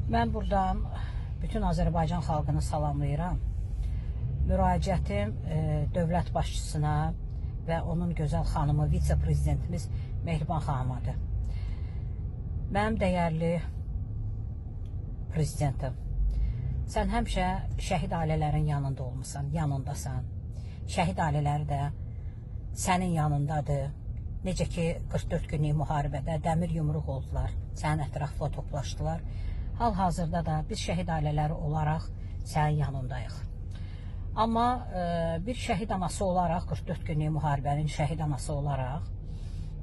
Mən buradan bütün Azərbaycan xalqını salamlayıram. Müraciətim dövlət başçısına və onun gözəl xanımı, vitse-prezidentimiz Mehriban xanımadır. Mənim dəyərli prezidentim, sən həmişə şəhid ailələrin yanında olmusan, yanındasan. Şəhid ailələri də sənin yanındadır. Necə ki, 44 günlük müharibədə dəmir yumruq oldular, sənin ətrafına toplaşdılar. Hal-hazırda da biz şəhid ailələri olaraq sənin yanındayıq. Amma bir şəhid anası olaraq, 44 günlük müharibənin şəhid anası olaraq,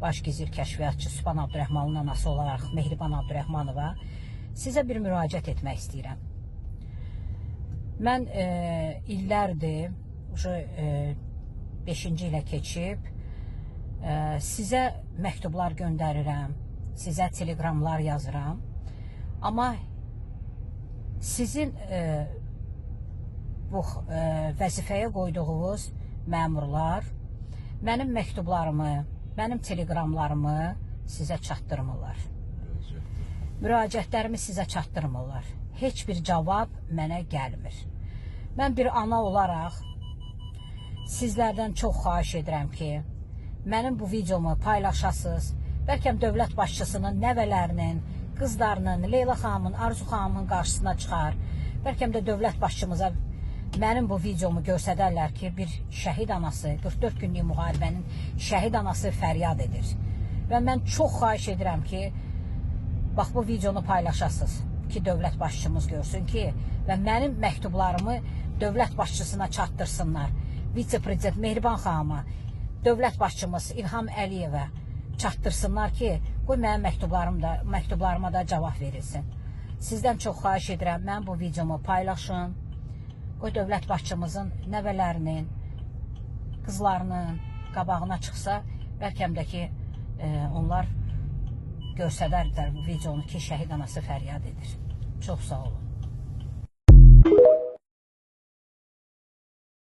baş gizir kəşfiyyatçı Sübhan Abdurrahmanın anası olaraq Mehriban Abdurrahmanova sizə bir müraciət etmək istəyirəm. Mən illərdir, 5-ci ilə keçib, sizə məktublar göndərirəm, sizə telegramlar yazıram. Amma sizin bu vəzifəyə qoyduğunuz məmurlar mənim məktublarımı, mənim telegramlarımı sizə çatdırmırlar. Müraciətlərimi sizə çatdırmırlar. Heç bir cavab mənə gəlmir. Mən bir ana olaraq sizlərdən çox xahiş edirəm ki, mənim bu videomu paylaşasınız. Bəlkə dövlət başçısının nəvələrinin, qızlarının, Leyla xanımın, Arzu xanımın qarşısına çıxar. Bəlkə də dövlət başçımıza mənim bu videomu göstərərlər ki, bir şəhid anası, 44 günlük müharibənin şəhid anası fəryad edir. Və mən çox xahiş edirəm ki, bax bu videonu paylaşasınız ki, dövlət başçımız görsün ki, və mənim məktublarımı dövlət başçısına çatdırsınlar. Vitse-prezident Mehriban xanıma, dövlət başçımız İlham Əliyevə çatdırsınlar ki, qoy mənim məktublarıma da cavab verilsin. Sizdən çox xahiş edirəm, mən bu videomu paylaşın. Qoy dövlət başçımızın nəvələrinin, qızlarının qabağına çıxsa, bəlkə də ki, onlar göstərərlər bu videonu ki, şəhid anası fəryad edir. Çox sağ olun.